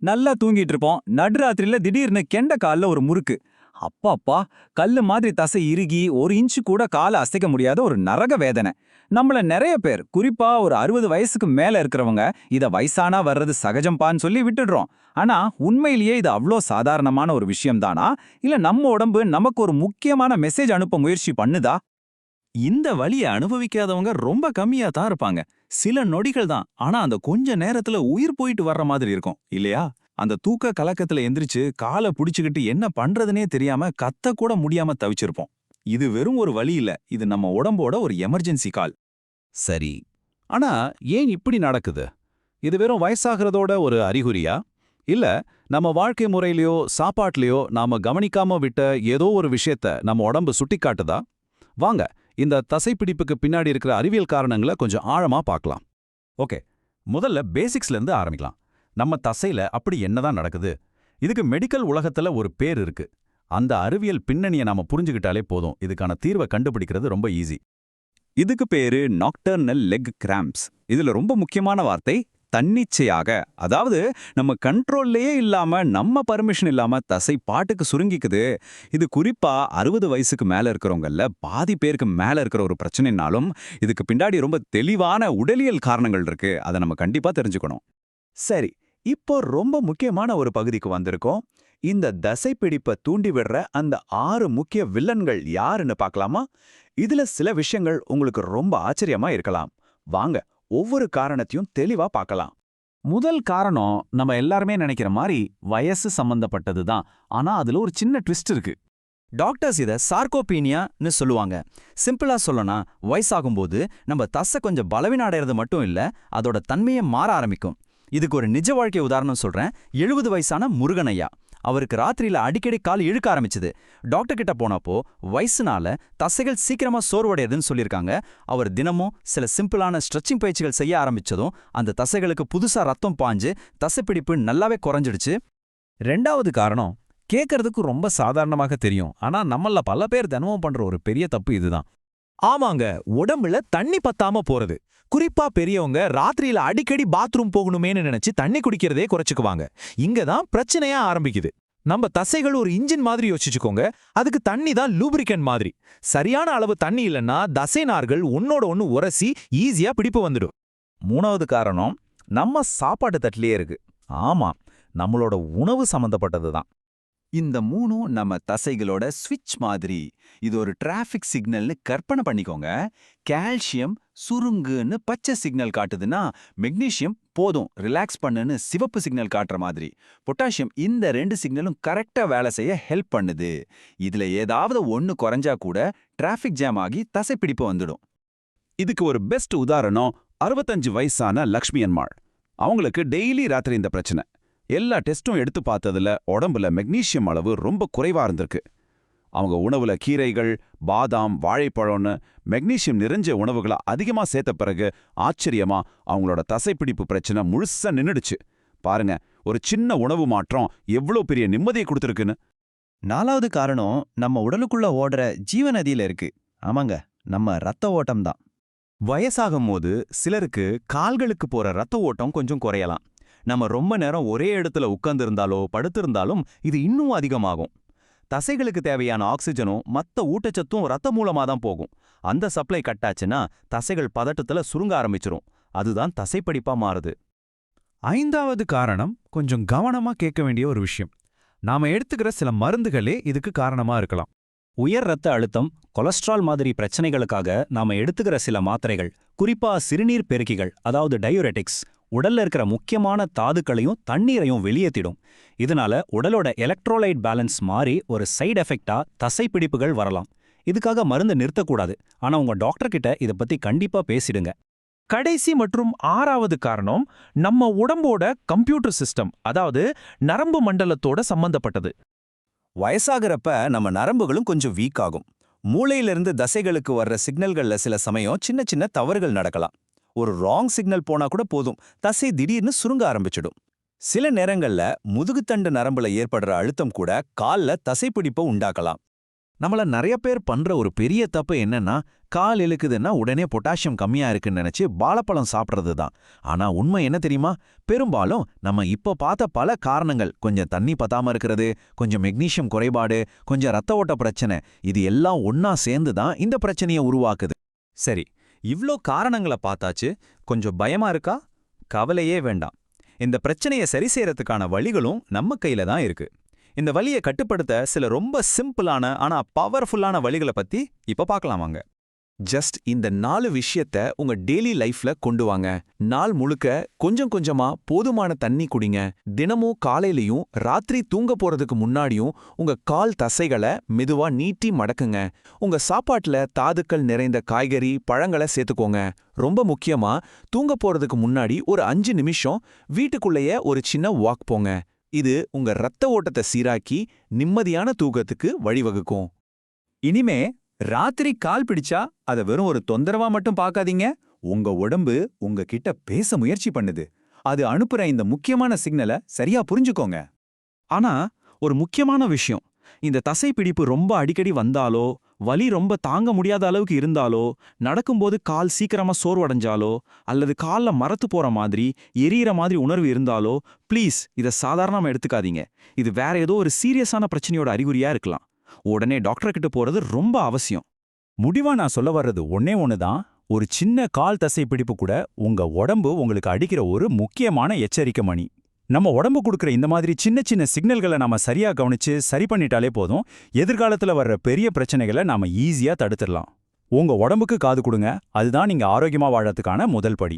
நல்லா தூங்கிட்டு இருப்போம். நடுராத்திரியில திடீர்னு கெண்ட கால்ல ஒரு முறுக்கு. அப்பாப்பா! கல்லு மாதிரி தசை இறுகி 1 இன்ச்சு கூட கால அசைக்க முடியாத ஒரு நரக வேதனை. நம்மள நெறைய பேர், குறிப்பா ஒரு 60 வயசுக்கு மேல இருக்கிறவங்க, இத வயசானா வர்றது சகஜம்பான்னு சொல்லி விட்டுடுறோம். ஆனா உண்மையிலேயே இது அவ்ளோ சாதாரணமான ஒரு விஷயம் தானா? இல்ல நம்ம உடம்பு நமக்கு ஒரு முக்கியமான மெசேஜ் அனுப்ப முயற்சி பண்ணுதா? இந்த வலிய அனுபவிக்காதவங்க ரொம்ப கம்மியா தான் இருப்பாங்க. சில நொடிகள் தான். ஆனா அந்த கொஞ்ச நேரத்துல உயிர் போயிட்டு வர்ற மாதிரி இருக்கும். இல்லையா? அந்த தூக்க கலக்கத்துல எந்திரிச்சு கால புடிச்சுக்கிட்டு என்ன பண்றதுனே தெரியாம கத்த கூட முடியாம தவிச்சிருப்போம். இது வெறும் ஒரு வலி இல்ல. இது நம்ம உடம்போட ஒரு எமர்ஜென்சி கால். சரி. ஆனா ஏன் இப்படி நடக்குது? இது வெறும் வயசாகிறதோட ஒரு அறிகுறியா? இல்ல நம்ம வாழ்க்கை முறையிலயோ சாப்பாட்லயோ நாம கவனிக்காம விட்ட ஏதோ ஒரு விஷயத்த நம்ம உடம்பு சுட்டிக்காட்டுதா? வாங்க இந்த தசைப்பிடிப்புக்கு பின்னாடி இருக்கிற அறிவியல் காரணங்களை கொஞ்சம் ஆழமா பார்க்கலாம். ஓகே, முதல்ல பேசிக்ஸ்ல இருந்து ஆரம்பிக்கலாம். நம்ம தசையில அப்படி என்னதான் நடக்குது? இதுக்கு மெடிக்கல் உலகத்துல ஒரு பேர் இருக்கு. அந்த அறிவியல் பின்னணியை நாம புரிஞ்சுக்கிட்டாலே போதும். இதுக்கான தீர்வை கண்டுபிடிக்கிறது ரொம்ப ஈஸி. இதுக்கு பேரு நாக்டர்னல் லெக் கிராம்ப்ஸ். இதுல ரொம்ப முக்கியமான வார்த்தை தன்னிச்சையாக. அதாவது நம்ம கண்ட்ரோல்லையே இல்லாம, நம்ம பர்மிஷன் இல்லாம தசை பாட்டுக்கு சுருங்கிக்குது. இது குறிப்பா 60 வயசுக்கு மேல இருக்கிறவங்கல்ல பாதி பேருக்கு மேல இருக்கிற ஒரு பிரச்சனைனாலும் இதுக்கு பின்னாடி ரொம்ப தெளிவான உடலியல் காரணங்கள் இருக்கு. அதை நம்ம கண்டிப்பா தெரிஞ்சுக்கணும். சரி, இப்போ ரொம்ப முக்கியமான ஒரு பகுதிக்கு வந்திருக்கோம். இந்த தசைப்பிடிப்பை தூண்டிவிடுற அந்த 6 முக்கிய வில்லன்கள் யாருன்னு பார்க்கலாமா? இதுல சில விஷயங்கள் உங்களுக்கு ரொம்ப ஆச்சரியமா இருக்கலாம். வாங்க ஒவ்வொரு காரணத்தையும் தெளிவா பார்க்கலாம். முதல் காரணம் நம்ம எல்லாருமே நினைக்கிற மாதிரி வயசு சம்பந்தப்பட்டது தான். ஆனா அதுல ஒரு சின்ன ட்விஸ்ட் இருக்கு. டாக்டர்ஸ் இத சார்கோபீனியான்னு சொல்லுவாங்க. சிம்பிளா சொல்லனா, வயசாகும்போது நம்ம தசை கொஞ்சம் பலவீனம் அடைறது மட்டும் இல்ல, அதோட தன்மையை மாற ஆரம்பிக்கும். இதுக்கு ஒரு நிஜ வாழ்க்கை உதாரணம் சொல்றேன். 70 வயசான முருகனையா. அவருக்கு ராத்திரியில அடிக்கடி கால் இழுக்க ஆரம்பிச்சது. டாக்டர் கிட்ட போனப்போ வயசுனால தசைகள் சீக்கிரமா சோர்வடையதுன்னு சொல்லியிருக்காங்க. அவர் தினமும் சில சிம்பிளான ஸ்ட்ரெச்சிங் பயிற்சிகள் செய்ய ஆரம்பிச்சதும் அந்த தசைகளுக்கு புதுசா ரத்தம் பாஞ்சு தசைப்பிடிப்பு நல்லாவே குறைஞ்சிடுச்சு. ரெண்டாவது காரணம் கேட்கறதுக்கு ரொம்ப சாதாரணமாக தெரியும். ஆனா நம்மள பல பேர் தினமும் பண்ற ஒரு பெரிய தப்பு இதுதான். ஆமாங்க, உடம்புல தண்ணி பத்தாம போறது. குறிப்பா பெரியவங்க ராத்திரியில அடிக்கடி பாத்ரூம் போகணுமேன்னு நினைச்சு தண்ணி குடிக்கிறதே குறைச்சுக்குவாங்க. இங்க தான் பிரச்சனையா ஆரம்பிக்குது. நம்ம தசைகள் ஒரு இன்ஜின் மாதிரி யோசிச்சுக்கோங்க. அதுக்கு தண்ணி தான் லூப்ரிகன்ட் மாதிரி. சரியான அளவு தண்ணி இல்லைன்னா தசை நார்கள் ஒன்னோட ஒன்னு உரசி ஈஸியா பிடிப்பு வந்துடும். மூணாவது காரணம் நம்ம சாப்பாட்டு தட்டிலேயே இருக்கு. ஆமா, நம்மளோட உணவு சம்பந்தப்பட்டது தான். இந்த மூணும் நம்ம தசைகளோட ஸ்விட்ச் மாதிரி. இது ஒரு டிராஃபிக் சிக்னல்னு கற்பனை பண்ணிக்கோங்க. கால்சியம் சுருங்குன்னு பச்சை சிக்னல் காட்டுதுன்னா, மெக்னீசியம் போதும் ரிலாக்ஸ் பண்ணுன்னு சிவப்பு சிக்னல் காட்டுற மாதிரி. பொட்டாசியம் இந்த 2 சிக்னலும் கரெக்டா வேலை செய்ய ஹெல்ப் பண்ணுது. இதுல ஏதாவது ஒன்னு குறைஞ்சா கூட டிராஃபிக் ஜாம் ஆகி தசைப்பிடிப்பு வந்துடும். இதுக்கு ஒரு பெஸ்ட் உதாரணம் 65 வயசான லக்ஷ்மி அம்மாள். அவங்களுக்கு டெய்லி ராத்திரி இந்த பிரச்சனை. எல்லா டெஸ்டும் எடுத்து பார்த்ததுல உடம்புல மெக்னீசியம் அளவு ரொம்ப குறைவா இருந்திருக்கு. அவங்க உணவுல கீரைகள், பாதாம், வாழைப்பழம்னு மெக்னீசியம் நிறைஞ்ச உணவுகளை அதிகமா சேர்த்த பிறகு ஆச்சரியமா அவங்களோட தசைப்பிடிப்பு பிரச்சனை முழுசா நின்னுடுச்சு. பாருங்க, ஒரு சின்ன உணவு மாற்றம் எவ்வளோ பெரிய நிம்மதியை கொடுத்துருக்குன்னு. 4வது காரணம் நம்ம உடலுக்குள்ள ஓடுற ஜீவநதியில இருக்கு. ஆமாங்க, நம்ம ரத்த ஓட்டம் தான். வயசாகும் போது சிலருக்கு கால்களுக்கு போற ரத்த ஓட்டம் கொஞ்சம் குறையலாம். நம்ம ரொம்ப நேரம் ஒரே இடத்துல உட்கார்ந்திருந்தாலோ படுத்திருந்தாலும் இது இன்னும் அதிகமாகும். தசைகளுக்கு தேவையான ஆக்சிஜனும் மத்த ஊட்டச்சத்தும் ரத்த மூலமா தான் போகும். அந்த சப்ளை கட்டாச்சுன்னா தசைகள் பதட்டத்துல சுருங்க ஆரம்பிச்சிரும். அதுதான் தசைப்பிடிப்பா மாறுது. 5வது காரணம் கொஞ்சம் கவனமா கேட்க வேண்டிய ஒரு விஷயம். நாம எடுத்துக்கிற சில மருந்துகளே இதுக்கு காரணமா இருக்கலாம். உயர் ரத்த அழுத்தம், கொலஸ்ட்ரால் மாதிரி பிரச்சனைகளுக்காக நாம எடுத்துக்கிற சில மாத்திரைகள், குறிப்பா சிறுநீர் பெருக்கிகள், அதாவது டயூரெட்டிக்ஸ், உடல்ல இருக்கிற முக்கியமான தாதுக்களையும் தண்ணீரையும் வெளியேற்றிடும். இதனால உடலோட எலக்ட்ரோலைட் பேலன்ஸ் மாறி ஒரு சைடு எஃபெக்டா தசைப்பிடிப்புகள் வரலாம். இதுக்காக மருந்து நிறுத்தக்கூடாது. ஆனா உங்க டாக்டர் கிட்ட இத பத்தி கண்டிப்பா பேசிடுங்க. கடைசி மற்றும் 6வது காரணம் நம்ம உடம்போட கம்ப்யூட்டர் சிஸ்டம், அதாவது நரம்பு மண்டலத்தோட சம்பந்தப்பட்டது. வயசாகிறப்ப நம்ம நரம்புகளும் கொஞ்சம் வீக் ஆகும். மூளையிலிருந்து தசைகளுக்கு வர்ற சிக்னல்கள்ல சில சமயம் சின்ன சின்ன தவறுகள் நடக்கலாம். ஒரு ராங் சிக்னல் போனா கூட போதும், தசை திடீர்னு சுருங்க ஆரம்பிச்சிடும். சில நேரங்கள்ல முதுகுத்தண்டு நரம்புல ஏற்படுற அழுத்தம் கூட கால்ல தசைப்பிடிப்பை உண்டாக்கலாம். நம்மள நிறைய பேர் பண்ற ஒரு பெரிய தப்பு என்னன்னா, கால் இழுக்குதுன்னா உடனே பொட்டாசியம் கம்மியா இருக்குன்னு நினைச்சு வாழைப்பழம் சாப்பிடுறது தான். ஆனா உண்மை என்ன தெரியுமா? பெரும்பாலும் நம்ம இப்ப பார்த்த பல காரணங்கள், கொஞ்சம் தண்ணி பத்தாம இருக்கிறது, கொஞ்சம் மெக்னீசியம் குறைபாடு, கொஞ்சம் ரத்த ஓட்ட பிரச்சனை, இது எல்லாம் ஒண்ணா சேர்ந்து தான் இந்த பிரச்சனையை உருவாக்குது. சரி, இவ்ளோ காரணங்களை பார்த்தாச்சு. கொஞ்சம் பயமா இருக்கா? கவலையே வேண்டாம். இந்த பிரச்சனையை சரி செய்யறதுக்கான வழிகளும் நம்ம கையில தான் இருக்கு. இந்த வலியை கட்டுப்படுத்த சில ரொம்ப சிம்பிளான ஆனா பவர்ஃபுல்லான வழிகளை பத்தி இப்ப பார்க்கலாமாங்க. ஜஸ்ட் இந்த 4 விஷயத்த உங்க டெய்லி லைஃப்ல கொண்டு வாங்க. நாள் முழுக்க கொஞ்சம் கொஞ்சமா போதுமான தண்ணி குடிங்க. தினமும் காலையிலயும் ராத்திரி தூங்க போறதுக்கு முன்னாடியும் உங்க கால் தசைகளை மெதுவா நீட்டி மடக்குங்க. உங்க சாப்பாட்டுல தாதுக்கள் நிறைந்த காய்கறி, பழங்களை சேர்த்துக்கோங்க. ரொம்ப முக்கியமா தூங்க போறதுக்கு முன்னாடி ஒரு 5 நிமிஷம் வீட்டுக்குள்ளேயே ஒரு சின்ன வாக் போங்க. இது உங்க ரத்த ஓட்டத்தை சீராக்கி நிம்மதியான தூக்கத்துக்கு வழிவகுக்கும். இனிமே ராத்திரி கால் பிடிச்சா அத வெறும் ஒரு தொந்தரவா மட்டும் பார்க்காதீங்க. உங்க உடம்பு உங்ககிட்ட பேச முயற்சி பண்ணுது. அது அனுப்புற இந்த முக்கியமான சிக்னலை சரியா புரிஞ்சுக்கோங்க. ஆனா ஒரு முக்கியமான விஷயம், இந்த தசைப்பிடிப்பு ரொம்ப அடிக்கடி வந்தாலோ, வலி ரொம்ப தாங்க முடியாத அளவுக்கு இருந்தாலோ, நடக்கும்போது கால் சீக்கிரமா சோர்வடைஞ்சாலோ, அல்லது கால்ல மரத்து போற மாதிரி எரியற மாதிரி உணர்வு இருந்தாலோ, ப்ளீஸ் இதை சாதாரணமா எடுத்துக்காதீங்க. இது வேற ஏதோ ஒரு சீரியஸான பிரச்சனையோட அறிகுறியா இருக்கலாம். உடனே டாக்டர் கிட்ட போறது ரொம்ப அவசியம். முடிவா நான் சொல்ல வர்றது ஒண்ணே ஒண்ணுதான். ஒரு சின்ன கால் தசை பிடிப்பு கூட உங்க உடம்பு உங்களுக்கு அடிக்கிற ஒரு முக்கியமான எச்சரிக்கை மணி. நம்ம உடம்பு கொடுக்குற இந்த மாதிரி சின்ன சின்ன சிக்னல்களை நாம சரியா கவனிச்சு சரி பண்ணிட்டாலே போதும், எதிர்காலத்துல வர்ற பெரிய பிரச்சனைகளை நாம ஈஸியா தடுத்துடலாம். உங்க உடம்புக்கு காது கொடுங்க, அதுதான் நீங்க ஆரோக்கியமா வாழறதுக்கான முதல் படி.